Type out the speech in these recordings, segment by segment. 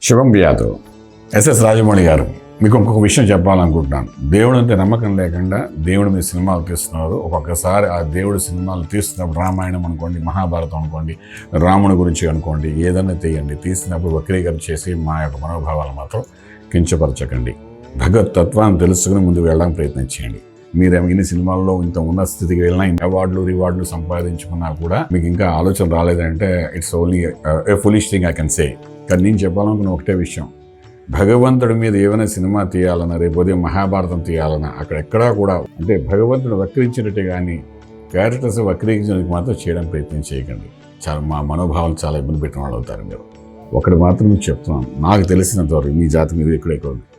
శుభం బియాదు. ఎస్ఎస్ రాజమౌళి గారు, మీకు ఇంకొక విషయం చెప్పాలనుకుంటున్నాను. దేవుడు అంటే నమ్మకం లేకుండా దేవుడు మీ సినిమాలు తీస్తున్నారు. ఒక్కొక్కసారి ఆ దేవుడు సినిమాలు తీస్తున్నప్పుడు రామాయణం అనుకోండి, మహాభారతం అనుకోండి, రాముడి గురించి అనుకోండి, ఏదైనా తీయండి, తీసినప్పుడు వక్రీకరణ చేసి మా యొక్క మనోభావాలు మాత్రం కించపరచకండి. భగవత్ తత్వాన్ని తెలుసుకుని ముందుకు వెళ్ళడానికి ప్రయత్నం చేయండి. మీరేమో ఇన్ని సినిమాల్లో ఇంత ఉన్న స్థితికి వెళ్ళినా అవార్డులు రివార్డులు సంపాదించుకున్నా కూడా మీకు ఇంకా ఆలోచన రాలేదంటే it's only A foolish thing I can say. కానీ నేను చెప్పాలనుకున్న ఒకటే విషయం, భగవంతుడి మీద ఏమైనా సినిమా తీయాలన్నా, రేపు ఉదయం మహాభారతం తీయాలన్నా అక్కడెక్కడా కూడా అంటే భగవంతుడు వక్రించినట్టు కానీ క్యారెక్టర్స్ వక్రీకరించడానికి మాత్రం చేయడానికి ప్రయత్నం చేయకండి. చాలా మా మనోభావాలు చాలా ఇబ్బంది పెట్టిన వాళ్ళు అవుతారు మీరు. ఒకటి మాత్రం మీకు చెప్తున్నాను, నాకు తెలిసినంత వరకు మీ జాతి మీద ఇక్కడ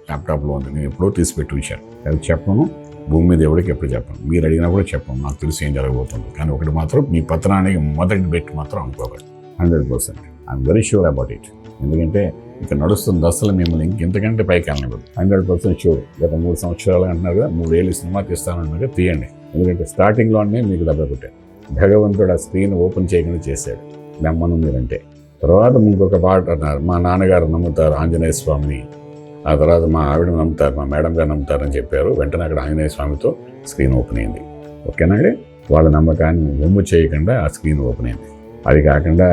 ల్యాప్టాప్లో ఉంది, నేను ఎప్పుడో తీసి పెట్టి ఉంచాను. అది చెప్పను, భూమి మీద ఎవరికి ఎప్పుడు చెప్పను, మీరు అడిగినా కూడా చెప్పను, నాకు తెలిసి ఏం జరగబోతుంది. కానీ ఒకటి మాత్రం, మీ పత్రానికి మొదటి బెట్ మాత్రం అనుకోకండి. 100% I'm very sure about it. ఎందుకంటే ఇక నడుస్తున్న దశలు మిమ్మల్ని ఇంకెంతకంటే పైకి వెళ్ళనివ్వదు. 100% షూర్. గత 3 సంవత్సరాలు అంటున్నారుగా, 3 ఏళ్ళు సినిమా తీస్తానన్నారుగా, తీయండి. ఎందుకంటే స్టార్టింగ్లోనే మీకు దెబ్బ కొట్టాడు. భగవంతుడు ఆ స్క్రీన్ ఓపెన్ చేయకుండా చేశాడు, నమ్మను మీరంటే. తర్వాత ఇంకొక పాట అన్నారు, మా నాన్నగారు నమ్ముతారు ఆంజనేయ స్వామిని, ఆ తర్వాత మా ఆవిడ నమ్ముతారు, మా మేడం గారు నమ్ముతారని చెప్పారు. వెంటనే అక్కడ ఆంజనేయ స్వామితో స్క్రీన్ ఓపెన్ అయింది. ఓకేనండి, వాళ్ళ నమ్మకాన్ని ఒమ్ము చేయకుండా ఆ స్క్రీన్ ఓపెన్ అయింది. అది కాకుండా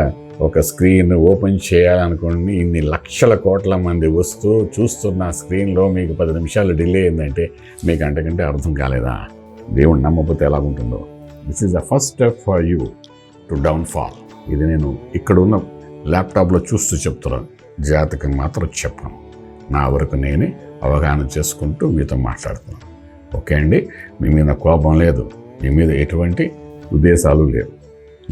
ఒక స్క్రీన్ ఓపెన్ చేయాలనుకోండి, ఇన్ని లక్షల కోట్ల మంది వస్తూ చూస్తున్న స్క్రీన్లో మీకు 10 నిమిషాలు డిలే అయిందంటే మీకు అంతకంటే అర్థం కాలేదా? దేవుడు నమ్మకపోతే ఎలాగుంటుందో. This is the first step for you to downfall. ఇది నేను ఇక్కడున్న ల్యాప్టాప్లో చూస్తూ చెప్తున్నాను, జాతకం మాత్రం చెప్పను. నా వరకు నేనే అవగాహన చేసుకుంటూ మీతో మాట్లాడుతున్నాను. ఓకే అండి, మీ మీద కోపం లేదు, మీ మీద ఎటువంటి ఉద్దేశాలు లేవు,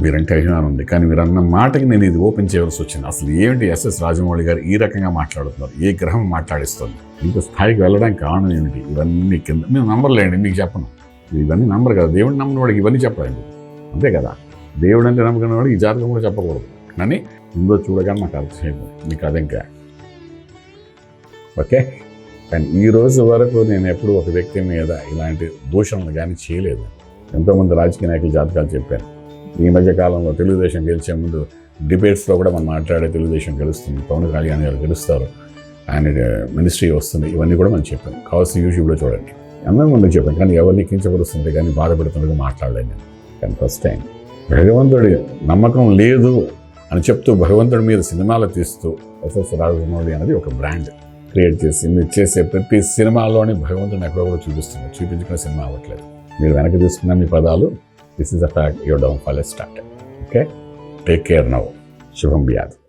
మీరంటే అభిమానం ఉంది. కానీ మీరు అన్న మాటకి నేను ఇది ఓపెన్ చేయవలసి వచ్చింది. అసలు ఏమిటి ఎస్ఎస్ రాజమౌళి గారు ఈ రకంగా మాట్లాడుతున్నారు, ఏ గ్రహం మాట్లాడిస్తుంది, ఇంత స్థాయికి వెళ్ళడానికి కారణం ఏమిటి? ఇవన్నీ కింద మీరు నంబర్లేండి, మీకు చెప్పను. ఇవన్నీ నంబర్ కదా, దేవుడు నమ్మని వాడికి ఇవన్నీ చెప్పలేదు, అంతే కదా. దేవుడు అంటే నమ్మకం వాడికి ఈ జాతకం కూడా చెప్పకూడదు. కానీ ఇందులో చూడగానే నాకు అర్థం మీకు అదింకా ఓకే. కానీ ఈ రోజు వరకు నేను ఎప్పుడు ఒక వ్యక్తి మీద ఇలాంటి దూషణలు కానీ చేయలేదు. ఎంతోమంది రాజకీయ నాయకులు జాతకాలు చెప్పాను. ఈ మధ్య కాలంలో తెలుగుదేశం గెలిచే ముందు డిబేట్స్లో కూడా మనం మాట్లాడే తెలుగుదేశం గెలుస్తుంది, పవన్ కళ్యాణ్ గారు గెలుస్తారు, ఆయన మినిస్ట్రీ వస్తుంది, ఇవన్నీ కూడా మనం చెప్పాను. కావాల్సిన యూట్యూబ్లో చూడండి, అందరూ ముందుకు చెప్పాను. కానీ ఎవరిని కించపరుస్తుంటే కానీ బాధపడుతుండగా మాట్లాడలేదు నేను. కానీ ఫస్ట్ టైం భగవంతుడి నమ్మకం లేదు అని చెప్తూ భగవంతుడి మీద సినిమాలు తీస్తూ ఎస్ఎస్ రాజమౌళి అనేది ఒక బ్రాండ్ క్రియేట్ చేసి మీరు చేసే ప్రతి సినిమాలోని భగవంతుడిని ఎక్కడో కూడా చూపిస్తున్నారు. చూపించుకునే సినిమా అవ్వట్లేదు. మీరు వెనక్కి తీసుకున్న మీ పదాలు, this is a fact, your down fall start. Okay, take care now. శుభం బియాదు.